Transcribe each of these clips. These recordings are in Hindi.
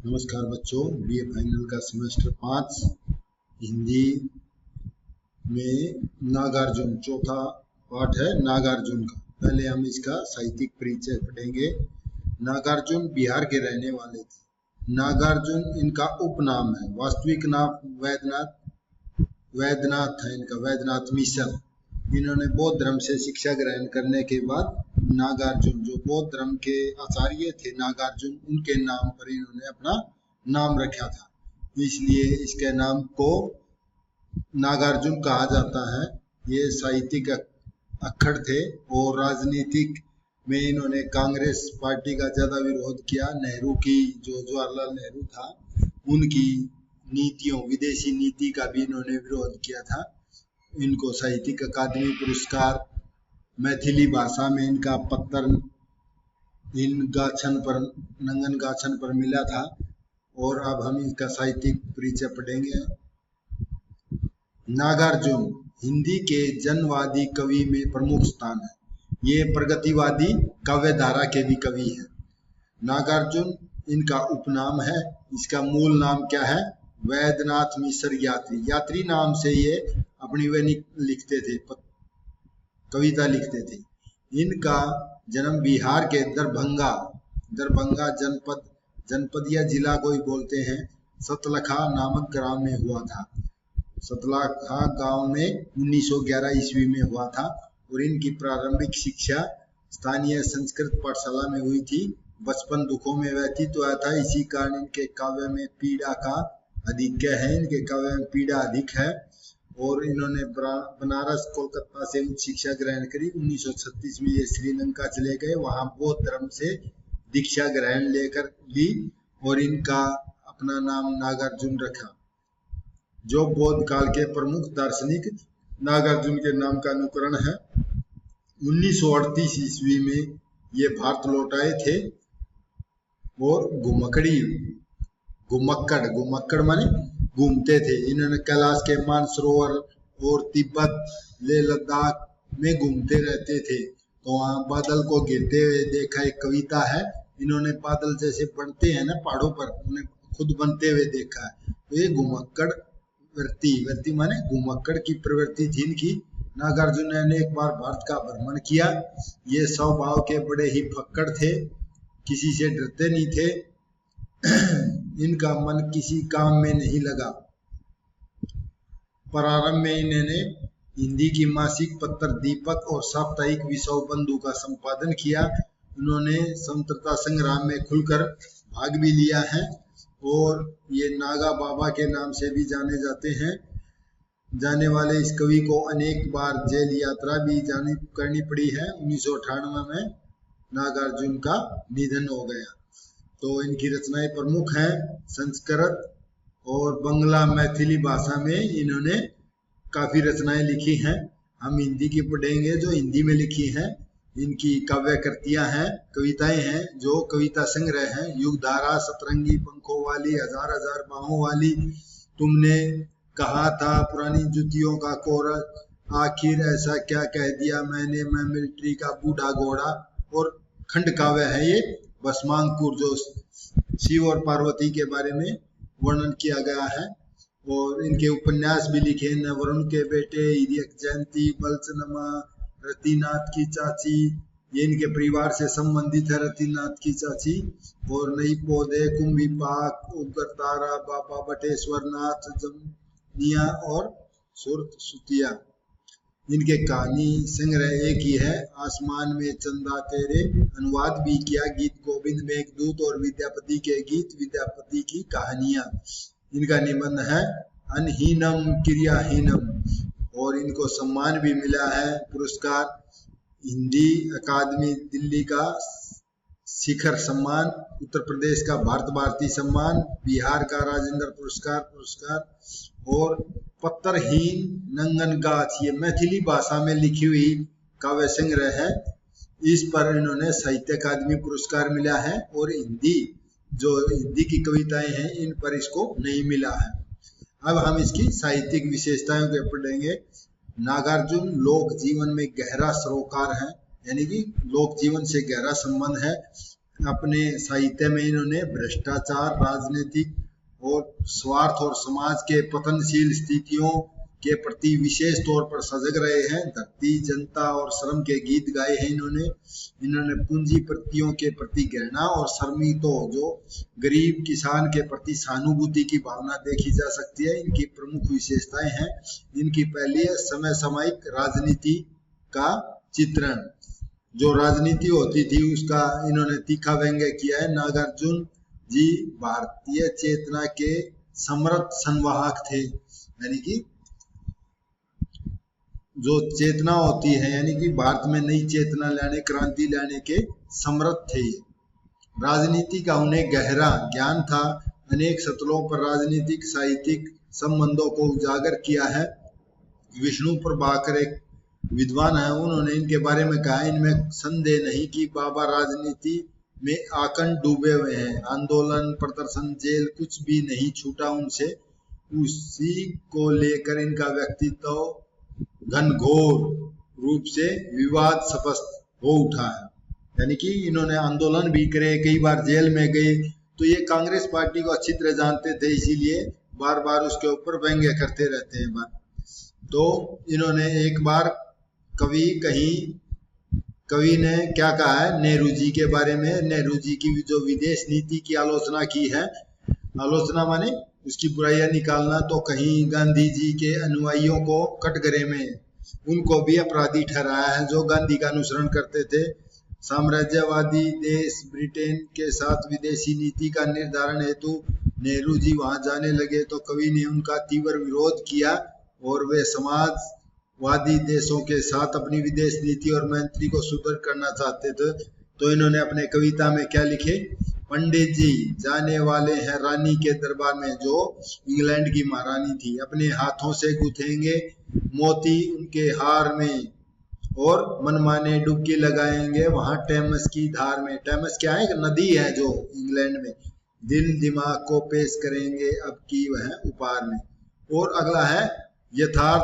नमस्कार बच्चों, बीए फाइनल का सेमेस्टर 5 हिंदी में नागार्जुन चौथा पाठ है नागार्जुन का। पहले हम इसका साहित्यिक परिचय पढ़ेंगे। नागार्जुन बिहार के रहने वाले थे। नागार्जुन इनका उपनाम है, वास्तविक नाम वैद्यनाथ है इनका, वैद्यनाथ मिश्र। इन्होंने बौद्ध धर्म से शिक्षा ग्रहण करने के बाद नागार्जुन, जो बौद्ध धर्म के आचार्य थे नागार्जुन, उनके नाम पर इन्होंने अपना नाम रखा था, इसलिए इसके नाम को नागार्जुन कहा जाता है। ये साहित्यिक अक्खड़ थे और राजनीतिक में इन्होंने कांग्रेस पार्टी का ज्यादा विरोध किया। नेहरू की, जो जवाहरलाल नेहरू था, उनकी नीतियों, विदेशी नीति का भी इन्होंने विरोध किया था। इनको साहित्यिक अकादमी पुरस्कार मैथिली भाषा में इनका पत्तर नंगन गाछन पर मिला था। और अब हम इसका साहित्यिक परिचय पढ़ेंगे। नागार्जुन हिंदी के जनवादी कवि में प्रमुख स्थान है। ये प्रगतिवादी काव्य धारा के भी कवि हैं। नागार्जुन इनका उपनाम है। इसका मूल नाम क्या है? वैद्यनाथ मिश्र यात्री। यात्री नाम से ये अपनी वे लिखते थे, कविता लिखते थे। इनका जन्म बिहार के दरभंगा जनपद या जिला को ही बोलते हैं, सतलखा नामक ग्राम में हुआ था। सतलखा गांव में 1911 ईस्वी में हुआ था और इनकी प्रारंभिक शिक्षा स्थानीय संस्कृत पाठशाला में हुई थी। बचपन दुखों में व्यतीत हुआ था, इसी कारण इनके काव्य में पीड़ा का अधिक है। इनके काव्य में पीड़ा अधिक है। और इन्होंने बनारस कोलकाता से उच्च शिक्षा ग्रहण करी। 1936 में ये श्रीलंका चले गए, वहां बौद्ध धर्म से दीक्षा ग्रहण लेकर ली और इनका अपना नाम नागार्जुन रखा। जो बौद्ध काल के प्रमुख दार्शनिक नागार्जुन के नाम का अनुकरण है। 1938 ईस्वी में ये भारत लौट आए थे और घुमक्कड़ माने घूमते थे। इन्होंने कैलाश के मानसरोवर और तिब्बत ले लद्दाख में घूमते रहते थे, तो वहां बादल को गिरते हुए देखा। एक कविता है, इन्होंने बादल जैसे बनते हैं ना पहाड़ों पर, उन्हें खुद बनते हुए देखा है। तो ये घुमक्कड़ वृत्ति माने घुमक्कड़ की प्रवृत्ति थी इनकी। नागार्जुन ने अनेक बार भारत का भ्रमण किया। ये स्वभाव के बड़े ही फक्कड़ थे, किसी से डरते नहीं थे। इनका मन किसी काम में नहीं लगा। प्रारंभ में इन्होंने हिंदी की मासिक पत्र दीपक और साप्ताहिक विश्व बंधु का संपादन किया। उन्होंने स्वतंत्रता संग्राम में खुलकर भाग भी लिया है और ये नागा बाबा के नाम से भी जाने जाते हैं। जाने वाले इस कवि को अनेक बार जेल यात्रा भी करनी पड़ी है। 1998 में नागार्जुन का निधन हो गया। तो इनकी रचनाएं प्रमुख हैं। संस्कृत और बंगला मैथिली भाषा में इन्होंने काफी रचनाएं लिखी हैं। हम हिंदी की पढ़ेंगे, जो हिंदी में लिखी हैं। इनकी काव्य कृतियां हैं, कविताएं हैं, जो कविता संग्रह हैं। युगधारा, सतरंगी पंखों वाली, हजार हजार बाहों वाली, तुमने कहा था, पुरानी जुतियों का कोरस, आखिर ऐसा क्या कह दिया मैंने, मैं मिलिट्री का बूढ़ा घोड़ा। और खंड काव्य है ये भस्मांकुर, जो शिव और पार्वती के बारे में वर्णन किया गया है। और इनके उपन्यास भी लिखे, नवरुण के बेटे, हिरियक जयंती, बल्चनमा, रतिनाथ की चाची, ये इनके परिवार से संबंधित है, रतिनाथ की चाची। और नई पौधे, कुंभी पाक, उग्र तारा, बाबा बटेश्वर नाथ, जमनिया और सुरत सुतिया। इनके कहानी संग्रह एक ही है, आसमान में चंदा तेरे। अनुवाद भी किया, गीत गोविंद मेघदूत और विद्यापति के गीत, विद्यापति की कहानियां। इनका निबंध है अनहीनम क्रियाहीनम और इनको सम्मान भी मिला है, पुरस्कार। हिंदी अकादमी दिल्ली का शिखर सम्मान, उत्तर प्रदेश का भारत भारती सम्मान, बिहार का राजेंद्र पुरस्कार और पत्तरहीन नंगन गाछ, ये मैथिली भाषा में लिखी हुई काव्य संग्रह है। इस पर इन्होंने साहित्य अकादमी पुरस्कार मिला है। और हिंदी की कविताएं हैं, इन पर इसको नहीं मिला है। अब हम इसकी साहित्यिक विशेषताओं को पढ़ेंगे। नागार्जुन लोक जीवन में गहरा सरोकार है, यानी कि लोक जीवन से गहरा संबंध है। अपने साहित्य में इन्होंने भ्रष्टाचार, राजनीतिक और स्वार्थ और समाज के पतनशील स्थितियों के प्रति विशेष तौर पर सजग रहे हैं। धरती, जनता और श्रम के गीत गाए हैं इन्होंने पूंजीपतियों के प्रति घृणा और श्रमिकों जो गरीब किसान के प्रति सहानुभूति की भावना देखी जा सकती है। इनकी प्रमुख विशेषताएं हैं। इनकी पहली है समसामयिक राजनीति का चित्रण। जो राजनीति होती थी उसका इन्होंने तीखा व्यंग्य किया है। नागार्जुन जी भारतीय चेतना के समर्थ संवाहक थे, यानी कि जो चेतना होती है, यानी कि भारत में नई चेतना लाने, क्रांति लाने के समर्थ थे। राजनीति का उन्हें गहरा ज्ञान था। अनेक सतलों पर राजनीतिक साहित्यिक संबंधों को उजागर किया है। विष्णु प्रभाकर एक विद्वान है, उन्होंने इनके बारे में कहा, इनमें संदेह नहीं कि बाबा राजनीति में आकंठ डूबे हुए हैं। आंदोलन, प्रदर्शन, जेल कुछ भी नहीं छूटा उनसे। उसी को लेकर इनका व्यक्तित्व घनघोर रूप से विवाद स्पष्ट हो उठा है। यानी कि इन्होंने आंदोलन भी करे, कई बार जेल में गए, तो ये कांग्रेस पार्टी को अच्छी तरह जानते थे, इसीलिए बार बार उसके ऊपर व्यंग्य करते रहते हैं। तो इन्होंने एक बार कवि ने क्या कहा है नेहरू जी के बारे में, नेहरू जी की जो विदेश नीति की आलोचना की है, आलोचना माने उसकी बुराइयां निकालना, तो कहीं गांधी जी के अनुयायियों को कटघरे में उनको भी अपराधी ठहराया है जो गांधी का अनुसरण करते थे। साम्राज्यवादी देश ब्रिटेन के साथ विदेशी नीति का निर्धारण हेतु नेहरू जी वहां जाने लगे तो कवि ने उनका तीव्र विरोध किया और वे समाजवादी देशों के साथ अपनी विदेश नीति और मैत्री को सुदृढ़ करना चाहते थे। तो इन्होंने अपने कविता में क्या लिखे, पंडित जी जाने वाले हैं रानी के दरबार में, जो इंग्लैंड की महारानी थी, अपने हाथों से गुथेंगे मोती उनके हार में और मनमाने डुबकी लगाएंगे वहां टेमस की धार में। टेमस क्या है, एक नदी है जो इंग्लैंड में। दिल दिमाग को पेश करेंगे अब की वह उपहार में। और अगला है यथार्थ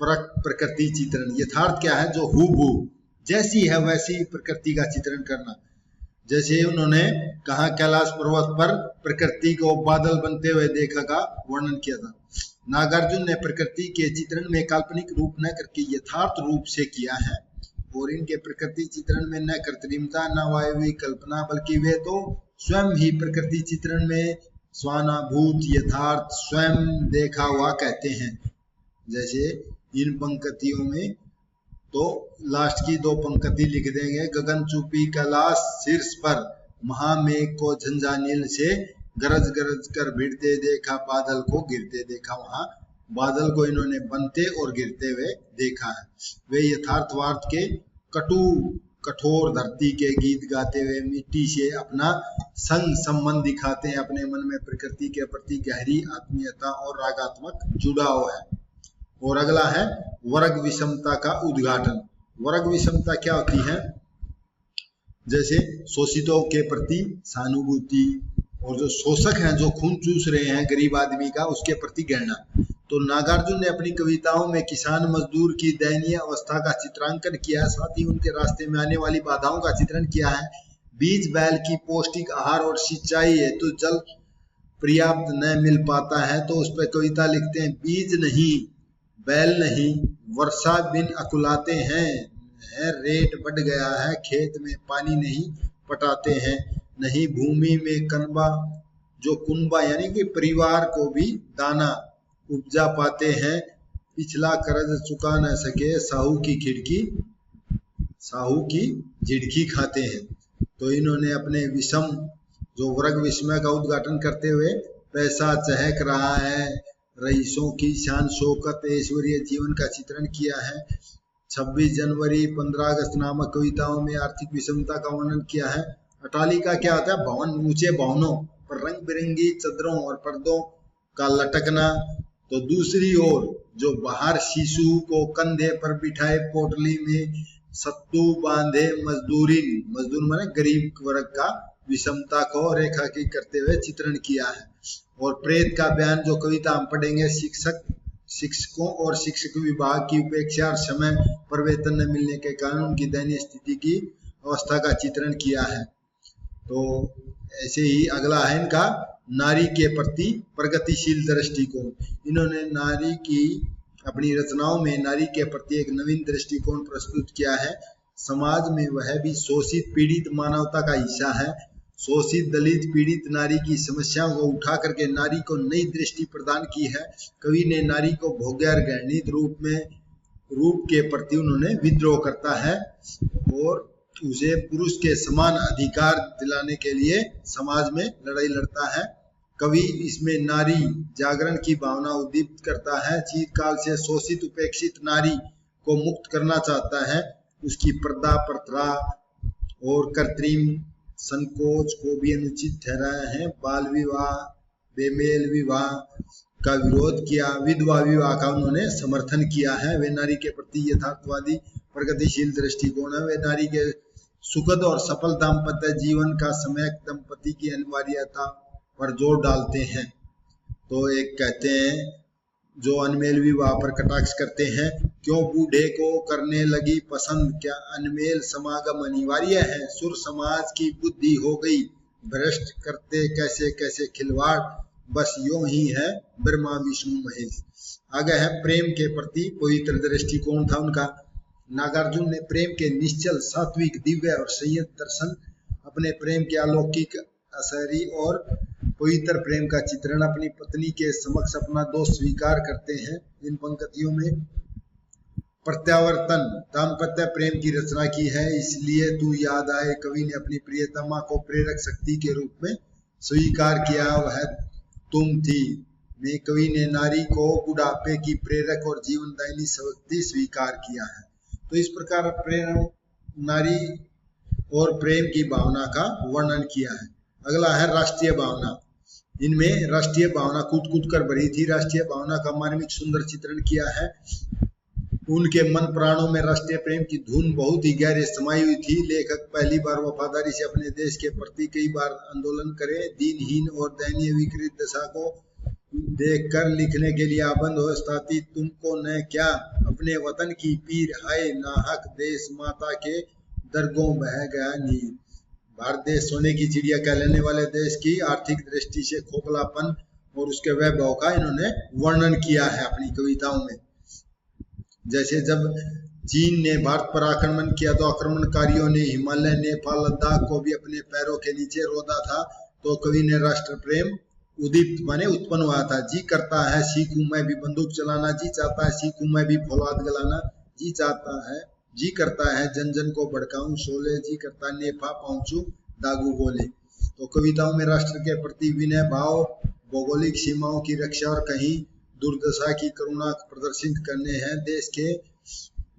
प्रकृति चित्रण। यथार्थ क्या है, जो हूबहू जैसी है वैसी प्रकृति का चित्रण करना। जैसे उन्होंने कहा कैलाश पर्वत पर प्रकृति को बादल बनते हुए देखा का वर्णन किया था। नागार्जुन ने प्रकृति के चित्रण में काल्पनिक रूप न करके यथार्थ रूप से किया है और इनके प्रकृति चित्रण में न कृत्रिमता न वायवी कल्पना, बल्कि वे तो स्वयं ही प्रकृति चित्रण में स्वानुभूत यथार्थ स्वयं देखा हुआ कहते हैं। जैसे इन पंक्तियों में तो लास्ट की दो पंक्ति लिख देंगे, गगन चुपी कैलाश शीर्ष पर महामेघ को झंझानील से गरज गरज कर भिड़ते देखा, बादल को गिरते देखा। वहां बादल को इन्होंने बनते और गिरते हुए देखा है। वे यथार्थवाद के कठोर धरती के गीत गाते हुए मिट्टी से अपना संग संबंध दिखाते हैं। अपने मन में प्रकृति के प्रति गहरी आत्मीयता और रागात्मक जुड़ाव है। और अगला है वर्ग विषमता का उद्घाटन। वर्ग विषमता क्या होती है, जैसे शोषितों के प्रति सहानुभूति और जो शोषक हैं, जो खून चूस रहे हैं गरीब आदमी का, उसके प्रति घृणा। तो नागार्जुन ने अपनी कविताओं में किसान मजदूर की दयनीय अवस्था का चित्रांकन किया, साथ ही उनके रास्ते में आने वाली बाधाओं का चित्रण किया है। बीज बैल की पौष्टिक आहार और सिंचाई है तो जल पर्याप्त न मिल पाता है, तो उस पर कविता लिखते हैं, बीज नहीं बैल नहीं वर्षा बिन अकुलाते हैं, रेट बढ़ गया है खेत में पानी नहीं पटाते हैं, नहीं भूमि में कनबा जो कुनबा यानी कि परिवार को भी दाना उपजा पाते हैं, पिछला कर्ज चुका न सके साहू की झिड़की खाते हैं। तो इन्होंने अपने विषम जो वर्ग विषमय का उद्घाटन करते हुए, पैसा चहक रहा है, रईसों की शान शौकत ऐश्वर्य जीवन का चित्रण किया है। 26 जनवरी 15 अगस्त नामक कविताओं में आर्थिक विषमता का वर्णन किया है। अटालिका क्या होता है, भवन, ऊंचे भवनों पर रंग बिरंगी चादरों और पर्दों का लटकना। तो दूसरी ओर जो बाहर शिशु को कंधे पर बिठाए पोटली में सत्तू बांधे मजदूर माने गरीब वर्ग का विषमता को रेखांकित करते हुए चित्रण किया है। और प्रेत का बयान जो कविता हम पढ़ेंगे, शिक्षकों और शिक्षक विभाग की उपेक्षा और समय पर वेतन न मिलने के कारण उनकी दयनीय स्थिति की अवस्था का चित्रण किया है। तो ऐसे ही अगला है इनका नारी के प्रति प्रगतिशील दृष्टिकोण। इन्होंने नारी की अपनी रचनाओं में नारी के प्रति एक नवीन दृष्टिकोण प्रस्तुत किया है। समाज में वह भी शोषित पीड़ित मानवता का हिस्सा है। शोषित दलित पीड़ित नारी की समस्याओं को उठा करके नारी को नई दृष्टि प्रदान की है। कवि ने नारी को भोग्य और घृणित रूप के प्रति उन्होंने विद्रोह करता है और उसे पुरुष के समान अधिकार दिलाने के लिए समाज में लड़ाई लड़ता है। कवि इसमें नारी जागरण की भावना उद्दीपित करता है। चिरकाल से शोषित उपेक्षित नारी को मुक्त करना चाहता है। उसकी पर्दा प्रथा और कृत्रिम संकोच को भी अनुचित ठहराया है। बाल विवाह, बेमेल विवाह का विरोध किया। विधवा विवाह का उन्होंने समर्थन किया है। वे नारी के प्रति यथार्थवादी प्रगतिशील दृष्टिकोण है। वे नारी के सुखद और सफल दाम्पत्य जीवन का समय दंपति की अनिवार्यता पर जोर डालते हैं। तो एक कहते हैं जो अनमेल विवाह पर कटाक्ष करते हैं, क्यों बूढ़े को करने लगी पसंद, क्या अनमेल समागम अनिवार्य है। सुर समाज की बुद्धि हो गई भ्रष्ट, करते कैसे कैसे खिलवाड़, बस यूं ही है ब्रह्मा विष्णु महेश। आगे है प्रेम के प्रति पवित्र दृष्टिकोण था उनका। नागार्जुन ने प्रेम के निश्चल सात्विक दिव्य और संयत दर्शन, अपने प्रेम के अलौकिक असरी और पवित्र प्रेम का चित्रण अपनी पत्नी के समक्ष अपना दोष स्वीकार करते हैं। इन पंक्तियों में प्रत्यावर्तन दाम्पत्य प्रेम की रचना की है। इसलिए तू याद आए कवि ने अपनी प्रियतमा को प्रेरक शक्ति के रूप में स्वीकार किया, वह तुम थी। में कवि ने नारी को बुढ़ापे की प्रेरक और जीवनदायिनी शक्ति स्वीकार किया है। तो इस प्रकार प्रेम नारी और प्रेम की भावना का वर्णन किया है। अगला है राष्ट्रीय भावना। इनमें राष्ट्रीय भावना कूट कूट कर भरी थी। राष्ट्रीय भावना का मार्मिक सुंदर चित्रण किया है। उनके मन प्राणों में राष्ट्रीय प्रेम की धुन बहुत ही गहरे समाई हुई थी। लेखक पहली बार वफादारी से अपने देश के प्रति कई बार आंदोलन करे, दीनहीन और दयनीय विकृत दशा को देखकर लिखने के लिए आबंद हो। स्ताति तुमको न क्या अपने वतन की पीर, हाय नाहक देश माता के दरगों बह गया नीर। भारत देश सोने की चिड़िया कहलाने वाले देश की आर्थिक दृष्टि से खोखलापन और उसके वैभव का इन्होंने वर्णन किया है अपनी कविताओं में। जैसे जब चीन ने भारत पर आक्रमण किया तो आक्रमणकारियों ने हिमालय, नेपाल, लद्दाख को भी अपने पैरों के नीचे रोदा था। तो कवि ने राष्ट्र प्रेम उदित माने उत्पन्न हुआ था। जी करता है सीखूं मैं भी बंदूक चलाना, जी चाहता है सीखूं मैं भी फौलाद गलाना, जी चाहता है जी करता है जन जन को भड़काऊं शोले, जी करता है नेफा पहुंचू दागू बोले। तो कविताओं में राष्ट्र के प्रति विनय भाव, भौगोलिक सीमाओं की रक्षा और कहीं दुर्दशा की करुणा प्रदर्शित करने हैं।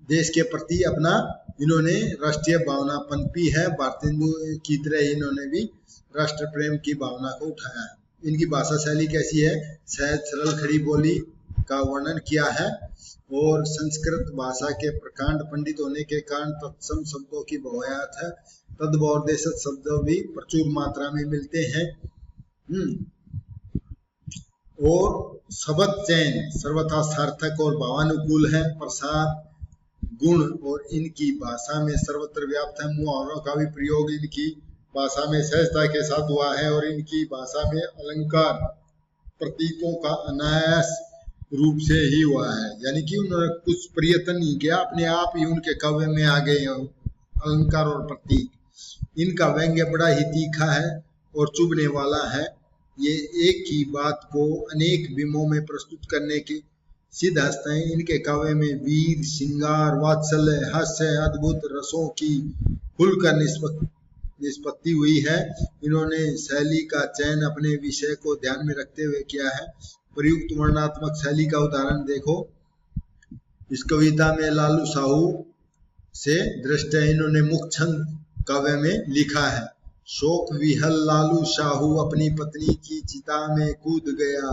देश के प्रति अपना इन्होंने राष्ट्रीय भावना पनपी है। भारतेंदु की तरह इन्होंने भी राष्ट्र प्रेम की भावना को उठाया है। इनकी भाषा शैली कैसी है? सहज सरल खड़ी बोली का वर्णन किया है और संस्कृत भाषा के प्रकांड पंडित होने के कारण तत्सम शब्दों की बहुआयात है। तद्भवोद्देश्य शब्द भी प्रचुर मात्रा में मिलते हैं। और शब्द चयन सर्वथा सार्थक और भावानुकूल है। प्रसाद गुण और इनकी भाषा में सर्वत्र व्याप्त है। मुहावरों का भी प्रयोग इनकी भाषा में सहजता के साथ हुआ है और इनकी भाषा में अलंकार प्रतीकों का अनायास रूप से ही हुआ है। यानी कि उन्होंने कुछ प्रयत्न नहीं किया, अपने आप ही उनके काव्य में आ गए अलंकार और प्रतीक। इनका व्यंग्य बड़ा ही तीखा है और चुभने वाला है। ये एक ही बात को अनेक बिंबों में प्रस्तुत करने की सिद्ध हस्ते हैं। इनके काव्य में वीर, श्रृंगार, वात्सल्य, हास्य, अद्भुत रसों की खुलकर निष्पत्ति हुई है। इन्होंने शैली का चयन अपने विषय को ध्यान में रखते हुए किया है। प्रयुक्त वर्णनात्मक शैली का उदाहरण देखो। इस कविता में लालू साहू से दृष्ट इन्होंने मुख्य छंद काव्य में लिखा है। शोक विहल लालू साहू अपनी पत्नी की चिता में कूद गया,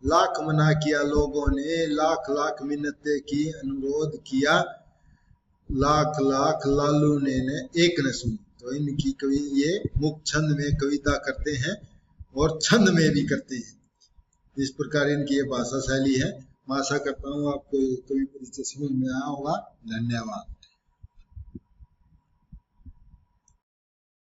लाख मना किया लोगों ने, लाख लाख मिन्नतें की, अनुरोध किया, लाख लाख लालू ने एक न सुनी। तो इनकी कवि ये मुख्य छंद में कविता करते हैं और छंद में भी करते हैं। इस प्रकार इनकी ये भाषा शैली है। मैं आशा करता हूँ आपको कवि परिचय समझ में आया होगा। धन्यवाद।